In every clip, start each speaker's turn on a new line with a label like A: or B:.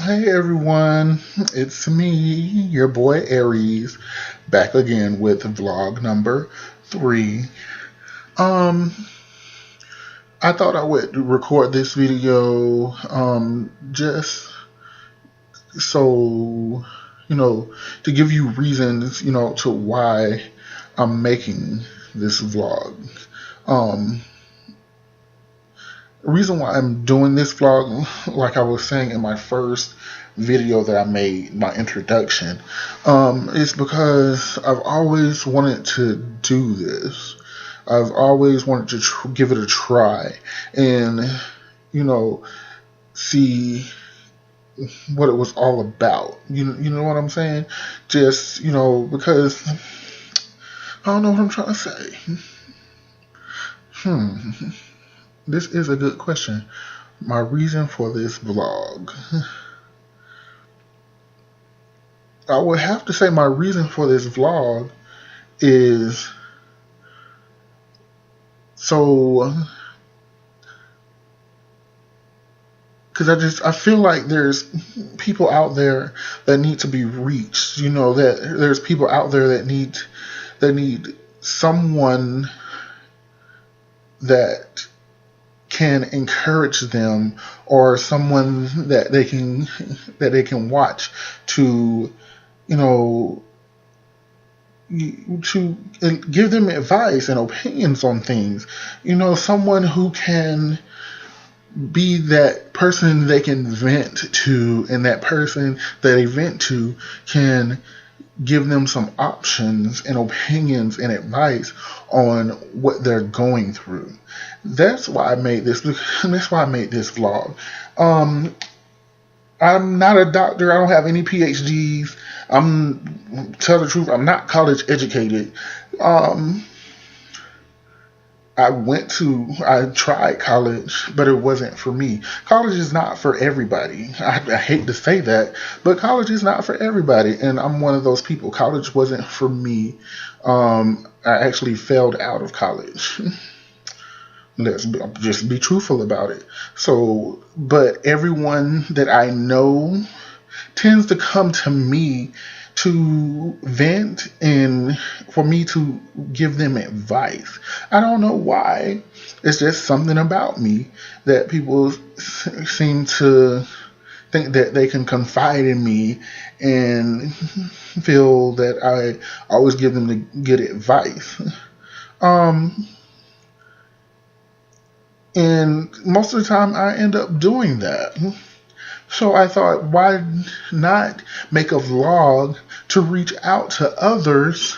A: Hey everyone, it's me, your boy Aries, back again with vlog number 3. Um, I thought I would record this video, just so, you know, to give you reasons, to why I'm making this vlog. Um, the reason why I'm doing this vlog, like I was saying in my first video that I made, my introduction, is because I've always wanted to do this. I've always wanted to give it a try and, you know, see what it was all about. You know what I'm saying? Just, because I don't know what I'm trying to say. This is a good question. My reason for this vlog. I would have to say my reason for this vlog is so because I feel like there's people out there that need to be reached. That there's people out there that need someone that can encourage them, or someone that they can watch to, to give them advice and opinions on things. Someone who can be that person they can vent to, and that person that they vent to can give them some options and opinions and advice on what they're going through. That's why I made this. That's why I made this vlog. I'm not a doctor. I don't have any PhDs. Tell the truth, I'm not college educated. I tried college, but it wasn't for me. College is not for everybody. I hate to say that, but college is not for everybody. And I'm one of those people. College wasn't for me. I actually failed out of college. Let's just be truthful about it. So, but everyone that I know tends to come to me to vent and for me to give them advice. I don't know why. It's just something about me that people seem to think that they can confide in me and feel that I always give them the good advice. And most of the time I end up doing that. So I thought, why not make a vlog to reach out to others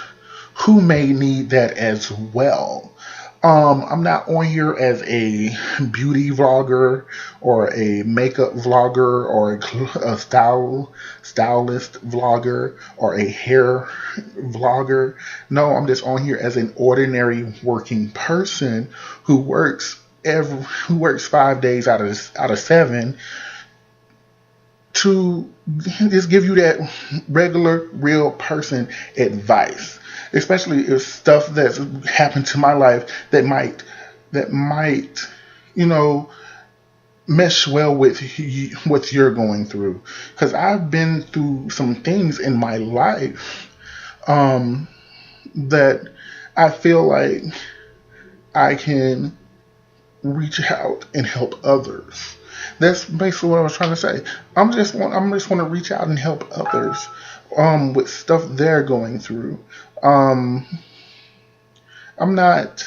A: who may need that as well? I'm not on here as a beauty vlogger or a makeup vlogger or a stylist vlogger or a hair vlogger. No, I'm just on here as an ordinary working person who works 5 days out of 7 to just give you that regular, real person advice, especially if stuff that's happened to my life that might, mesh well with what you're going through. Because I've been through some things in my life that I feel like I can reach out and help others. That's basically what I was trying to say. I'm just want to reach out and help others with stuff they're going through. I'm not,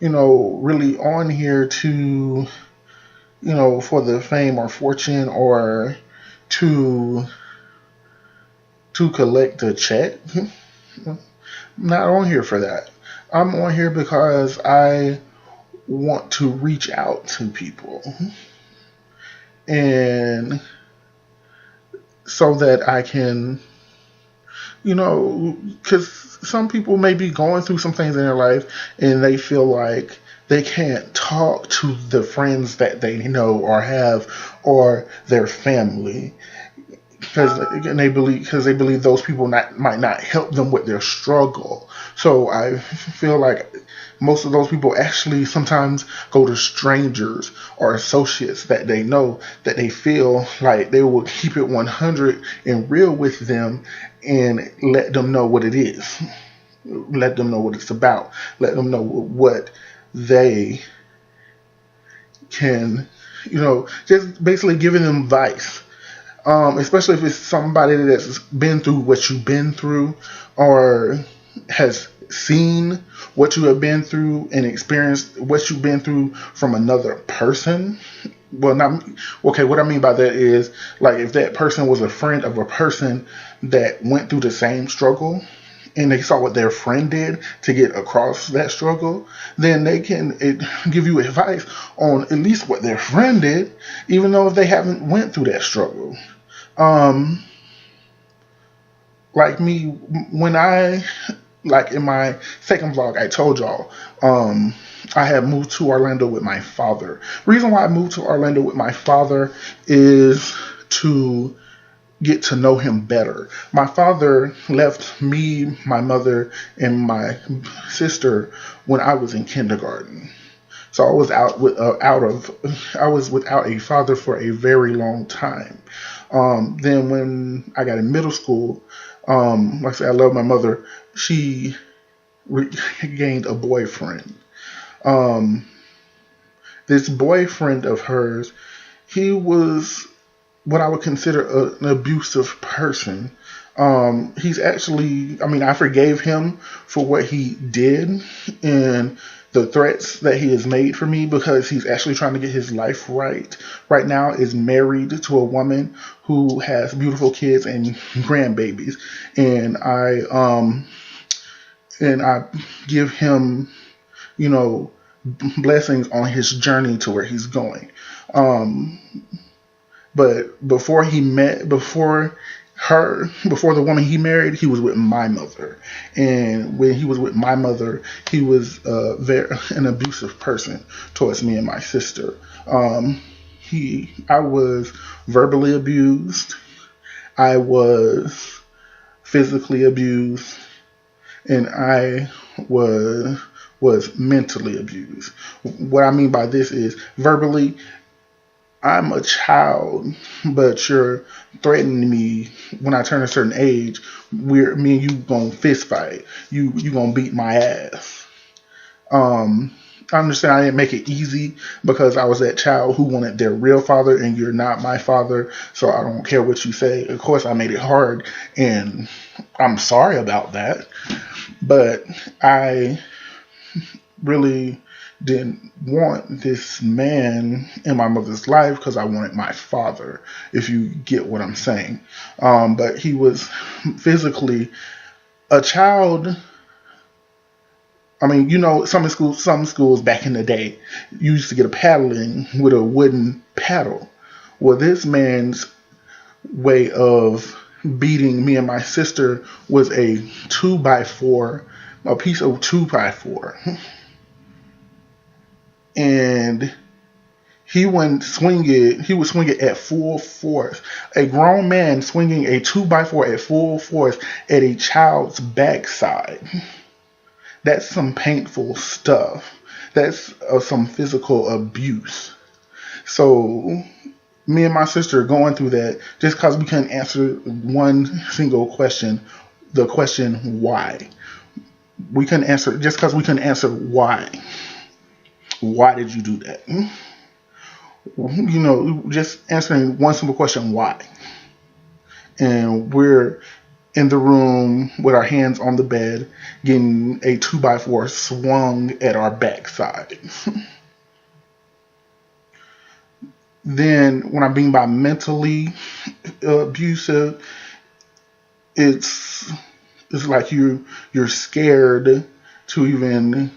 A: really on here to, for the fame or fortune or to collect a check. I'm not on here for that. I'm on here because I want to reach out to people, and so that I can, because some people may be going through some things in their life and they feel like they can't talk to the friends that they know or have or their family because they believe those people might not help them with their struggle. So I feel like most of those people actually sometimes go to strangers or associates that they know, that they feel like they will keep it 100 and real with them and let them know what it is. Let them know what it's about. Let them know what they can, just basically giving them advice. Especially if it's somebody that's been through what you've been through or has seen what you have been through and experienced what you've been through from another person. Well, not okay. What I mean by that is, like, if that person was a friend of a person that went through the same struggle and they saw what their friend did to get across that struggle, then they can give you advice on at least what their friend did, even though if they haven't went through that struggle. Um, like me, when like in my second vlog, I told y'all, I had moved to Orlando with my father. Reason why I moved to Orlando with my father is to get to know him better. My father left me, my mother, and my sister when I was in kindergarten. So I was I was without a father for a very long time. Then when I got in middle school, like I said, I love my mother. She gained a boyfriend. Um, this boyfriend of hers, he was what I would consider an abusive person. He's actually, I mean, I forgave him for what he did and the threats that he has made for me, because he's actually trying to get his life right. Right now is married to a woman who has beautiful kids and grandbabies. And I give him, you know, blessings on his journey to where he's going. Um, but before the woman he married, he was with my mother. And when he was with my mother, he was an abusive person towards me and my sister. I was verbally abused. I was physically abused, and I was mentally abused. What I mean by this is verbally, I'm a child, but you're threatening me when I turn a certain age. Me and you gonna fist fight. You gonna beat my ass. I understand I didn't make it easy because I was that child who wanted their real father, and you're not my father, so I don't care what you say. Of course, I made it hard, and I'm sorry about that. But I really didn't want this man in my mother's life because I wanted my father, if you get what I'm saying. But he was physically a child. I mean, some schools back in the day, you used to get a paddling with a wooden paddle. Well, this man's way of beating me and my sister was a 2x4, a piece of 2x4. And he would swing it at full force. A grown man swinging a 2x4 at full force at a child's backside. That's some painful stuff. That's some physical abuse. So me and my sister going through that just because we couldn't answer one single question, the question why. We couldn't answer just because we couldn't answer why. Why did you do that? Just answering one simple question, why? And we're in the room with our hands on the bed, getting a 2x4 swung at our backside. Then, when I mean by mentally abusive, it's like you're scared to even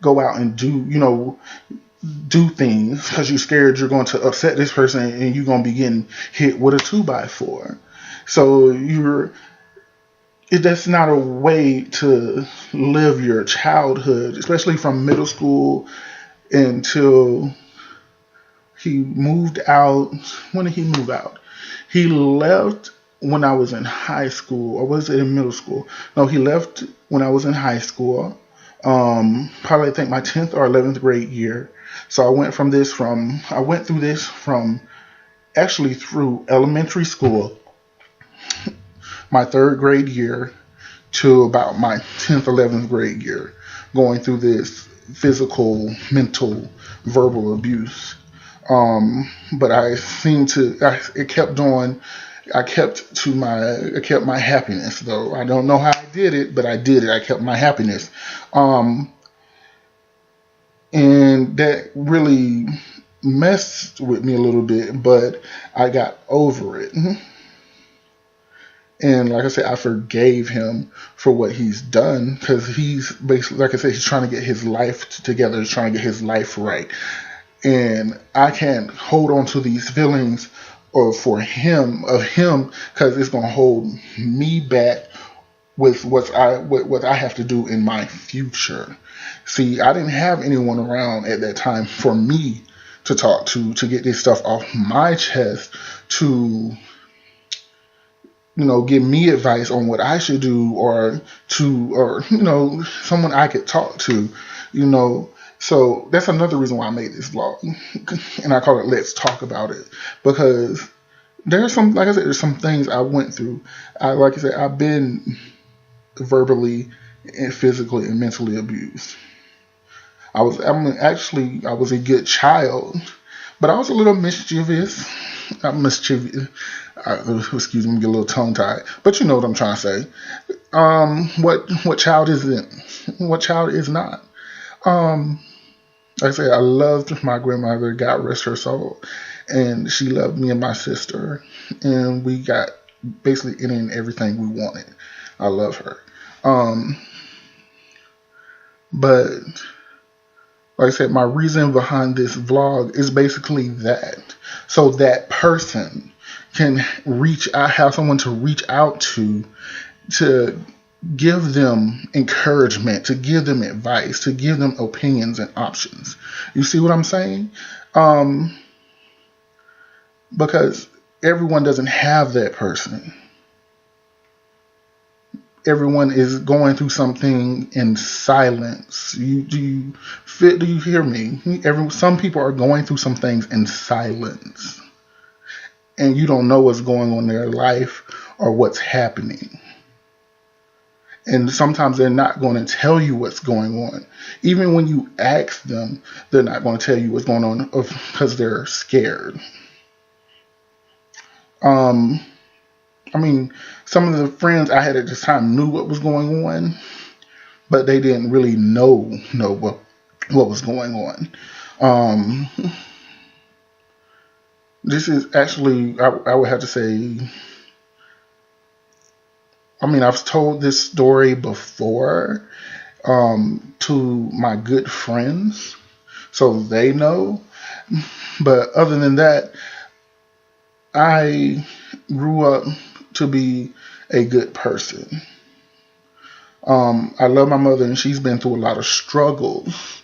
A: go out and do things because you're scared you're going to upset this person and you're going to be getting hit with a 2x4. So that's not a way to live your childhood, especially from middle school until he moved out. When did he move out? He left when I was in high school, or was it in middle school? No, he left when I was in high school. Probably I think my 10th or 11th grade year. So I went through this from actually through elementary school, my third grade year, to about my 10th, 11th grade year, going through this physical, mental, verbal abuse. But it kept on. I kept my happiness though. I don't know how I did it, but I did it. I kept my happiness. Um, and that really messed with me a little bit, but I got over it. And like I said, I forgave him for what he's done because he's basically, like I said, he's trying to get his life together, he's trying to get his life right. And I can't hold on to these feelings or for him of him because it's gonna hold me back with what I have to do in my future. See, I didn't have anyone around at that time for me to talk to get this stuff off my chest, to give me advice on what I should do, or someone I could talk to, you know. So that's another reason why I made this vlog, and I call it "Let's Talk About It," because like I said, there's some things I went through. Like I said, I've been verbally and physically and mentally abused. I was a good child, but I was a little mischievous. I'm mischievous. Excuse me, get a little tongue tied. But you know what I'm trying to say. What child isn't? What child is not? Like I said, I loved my grandmother. God rest her soul, and she loved me and my sister, and we got basically any and everything we wanted. I love her. But like I said, my reason behind this vlog is basically that, so that person can have someone to reach out to give them encouragement, to give them advice, to give them opinions and options. You see what I'm saying? Because everyone doesn't have that person. Everyone is going through something in silence. Do you hear me? Some people are going through some things in silence, and you don't know what's going on in their life or what's happening. And sometimes they're not going to tell you what's going on. Even when you ask them, they're not going to tell you what's going on because they're scared. Some of the friends I had at this time knew what was going on, but they didn't really know what was going on. This is actually, I would have to say, I've told this story before to my good friends, so they know. But other than that, I grew up to be a good person. I love my mother, and she's been through a lot of struggles.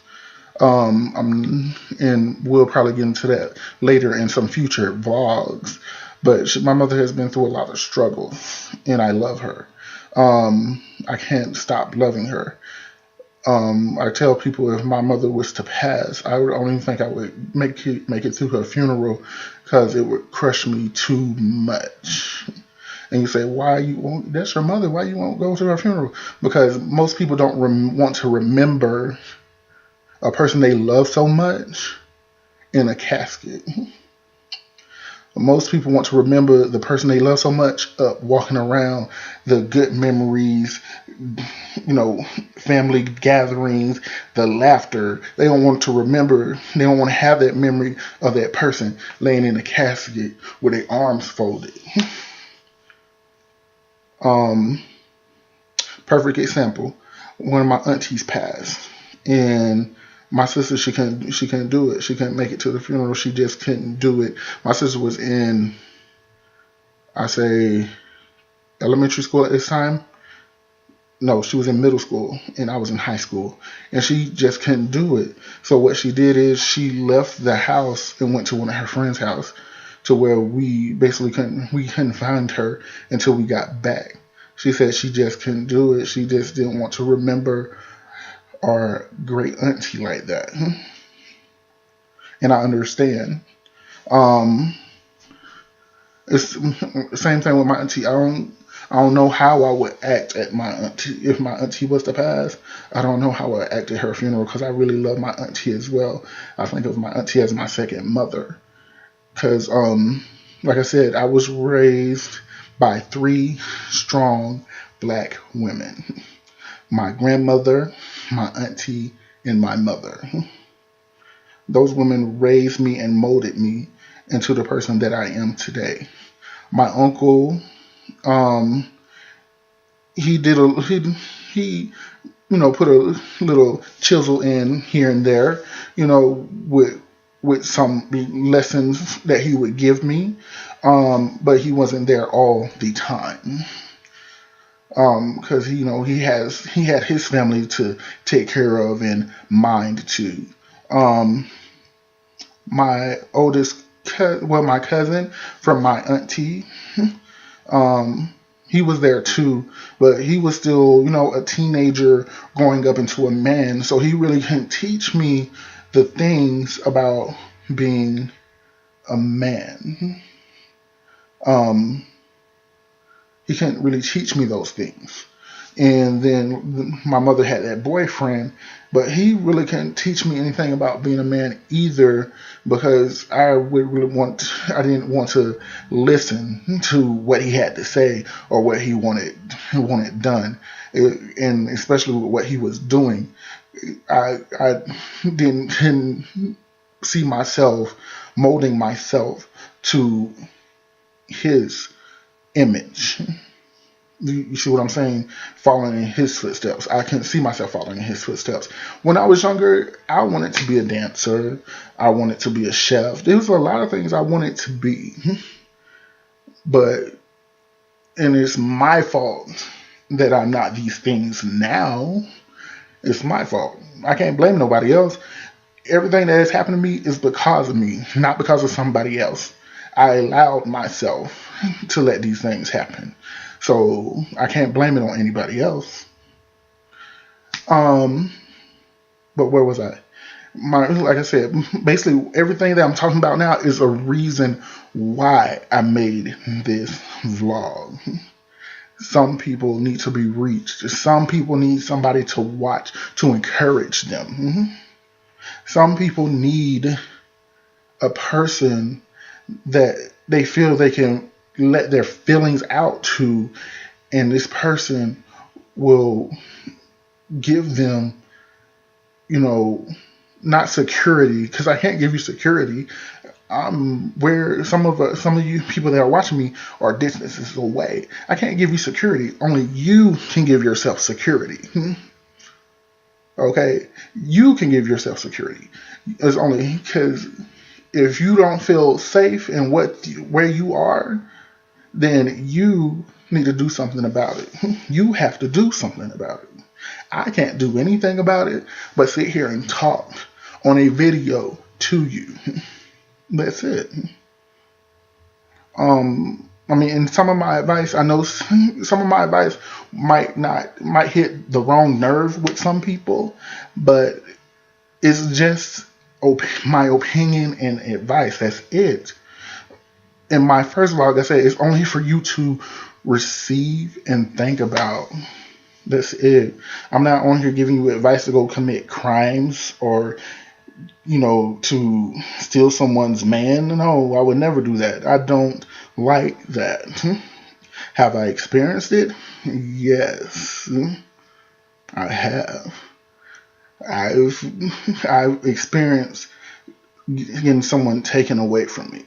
A: And we'll probably get into that later in some future vlogs. But my mother has been through a lot of struggles, and I love her. I can't stop loving her. I tell people if my mother was to pass, I don't even think I would make it through her funeral because it would crush me too much. And you say, why you won't? That's your mother. Why you won't go to her funeral? Because most people don't want to remember a person they love so much in a casket. Most people want to remember the person they love so much walking around, the good memories, family gatherings, the laughter. They don't want to remember, they don't want to have that memory of that person laying in a casket with their arms folded. Perfect example. One of my aunties passed, and my sister, she couldn't do it. She couldn't make it to the funeral. She just couldn't do it. My sister was in, I say, elementary school at this time. No, she was in middle school, and I was in high school, and she just couldn't do it. So what she did is she left the house and went to one of her friends' house, to where we basically couldn't find her until we got back. She said she just couldn't do it. She just didn't want to remember or great auntie like that. And I understand. Um, it's the same thing with my auntie. I don't know how I would act at my auntie if my auntie was to pass. I don't know how I would act at her funeral because I really love my auntie as well. I think of my auntie as my second mother. Because, like I said, I was raised by three strong black women: my grandmother, my auntie, and my mother. Those women raised me and molded me into the person that I am today. My uncle, um, he put a little chisel in here and there, with some lessons that he would give me, but he wasn't there all the time, because he had his family to take care of and mind too. Um, my my cousin from my auntie, um, he was there too, but he was still, a teenager growing up into a man. So he really couldn't teach me the things about being a man. Um, he couldn't really teach me those things. And then my mother had that boyfriend, but he really couldn't teach me anything about being a man either, because I didn't want to listen to what he had to say or what he wanted done, and especially with what he was doing. I didn't see myself molding myself to his image. You see what I'm saying? Following in his footsteps. I couldn't see myself following in his footsteps. When I was younger, I wanted to be a dancer. I wanted to be a chef. There was a lot of things I wanted to be. And it's my fault that I'm not these things now. It's my fault. I can't blame nobody else. Everything that has happened to me is because of me, not because of somebody else. I allowed myself to let these things happen. So I can't blame it on anybody else. But where was I? Like I said, basically everything that I'm talking about now is a reason why I made this vlog. Some people need to be reached. Some people need somebody to watch to encourage them. Some people need a person that they feel they can let their feelings out to, and this person will give them, not security, because I can't give you security. Where some of you people that are watching me are distances away. I can't give you security. Only you can give yourself security. Okay, you can give yourself security. It's only because if you don't feel safe in where you are, then you need to do something about it. You have to do something about it. I can't do anything about it but sit here and talk on a video to you. That's it. And some of my advice, I know some of my advice might hit the wrong nerve with some people, but it's just my opinion and advice. That's it. In my first vlog, I said it's only for you to receive and think about. That's it. I'm not on here giving you advice to go commit crimes or, to steal someone's man. No, I would never do that. I don't like that. Have I experienced it? Yes, I have. I've experienced getting someone taken away from me.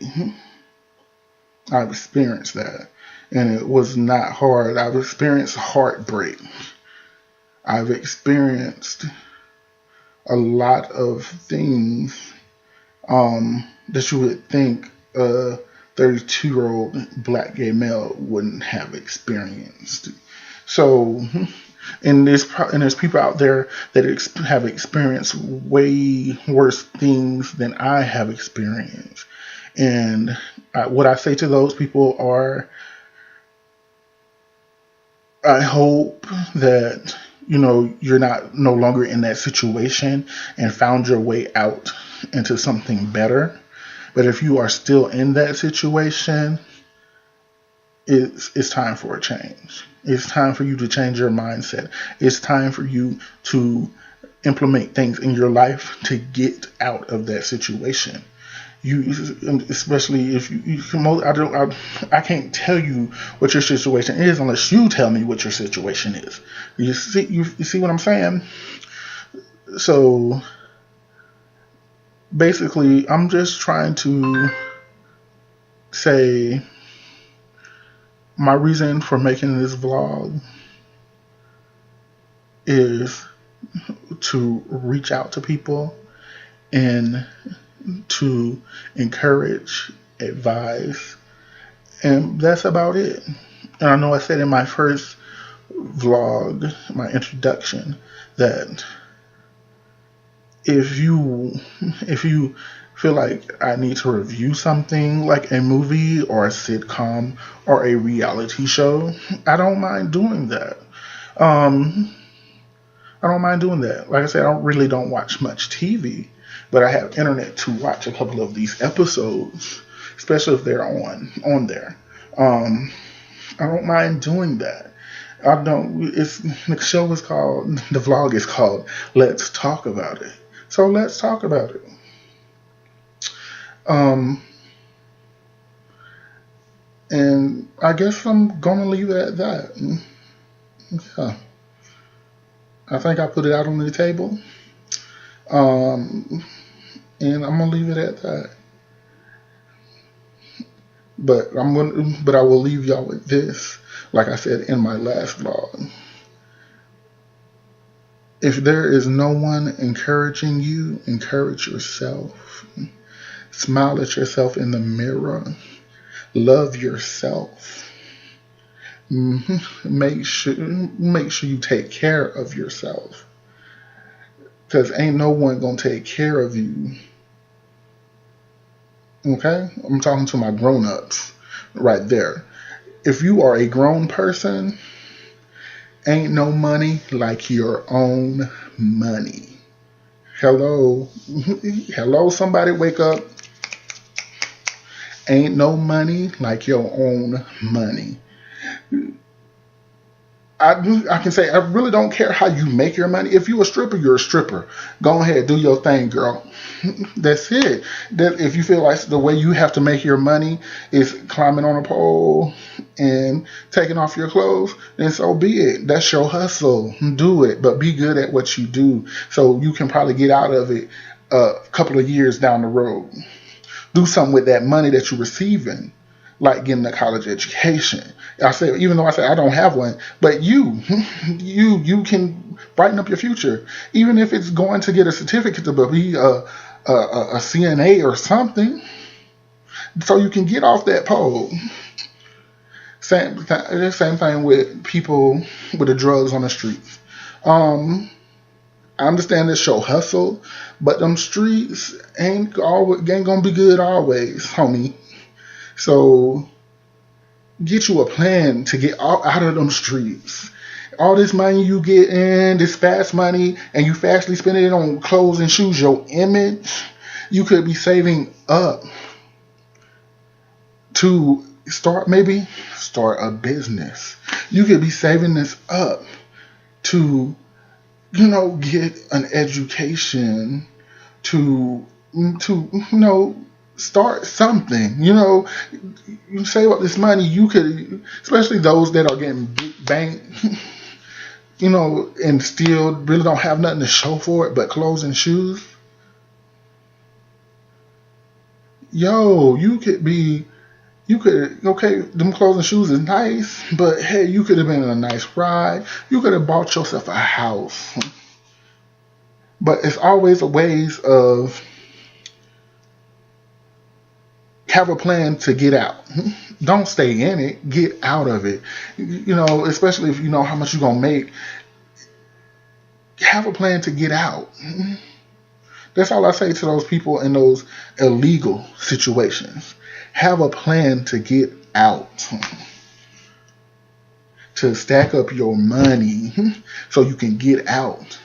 A: I've experienced that, and it was not hard. I've experienced heartbreak. I've experienced a lot of things that you would think a 32-year-old black gay male wouldn't have experienced. So, and there's people out there that have experienced way worse things than I have experienced. And what I say to those people are, I hope that you're not no longer in that situation and found your way out into something better. But if you are still in that situation, it's time for a change. It's time for you to change your mindset. It's time for you to implement things in your life to get out of that situation. You, especially if I can't tell you what your situation is unless you tell me what your situation is. You see what I'm saying? So basically, I'm just trying to say my reason for making this vlog is to reach out to people and to encourage, advise, and that's about it. And I know I said in my first vlog, my introduction, that if you feel like I need to review something like a movie or a sitcom or a reality show, I don't mind doing that. I don't mind doing that. Like I said, I really don't watch much TV, but I have internet to watch a couple of these episodes, especially if they're on there. I don't mind doing that. I don't. The show is called, the vlog is called "Let's Talk About It." So let's talk about it. And I guess I'm gonna leave it at that. Yeah. I think I put it out on the table. And I'm gonna leave it at that. But I will leave y'all with this. Like I said in my last vlog. If there is no one encouraging you, encourage yourself. Smile at yourself in the mirror. Love yourself. Make sure you take care of yourself, because ain't no one gonna take care of you. Okay, I'm talking to my grown-ups right there. If you are a grown person, ain't no money like your own money. Hello, somebody wake up. Ain't no money like your own money. I can say I really don't care how you make your money. If you're a stripper, you're a stripper. Go ahead, do your thing, girl. That's it. If you feel like the way you have to make your money is climbing on a pole and taking off your clothes, then so be it. That's your hustle. Do it, but be good at what you do so you can probably get out of it a couple of years down the road. Do something with that money that you're receiving, like getting a college education. Even though I say I don't have one, but you can brighten up your future. Even if it's going to get a certificate to be a CNA or something, so you can get off that pole. Same thing with people with the drugs on the streets. I understand this show hustle, but them streets ain't gonna be good always, homie. So get you a plan to get out of them streets. All this money you get in, this fast money, and you fastly spending it on clothes and shoes, your image, you could be saving up to start a business. You could be saving this up to, get an education, to start something. You save up this money, you could, especially those that are getting big bank, and still really don't have nothing to show for it but clothes and shoes. Okay, them clothes and shoes is nice, but hey, you could have been in a nice ride. You could have bought yourself a house. But it's always a ways of have a plan to get out. Don't stay in it. Get out of it. Especially if you know how much you're going to make. Have a plan to get out. That's all I say to those people in those illegal situations. Have a plan to get out. to stack up your money so you can get out.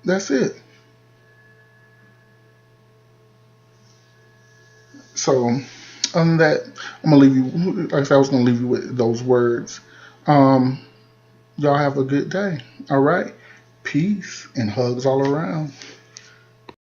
A: That's it. So, on that, I'm gonna leave you. Like I said, I was gonna leave you with those words. Um, y'all have a good day. All right. Peace and hugs all around.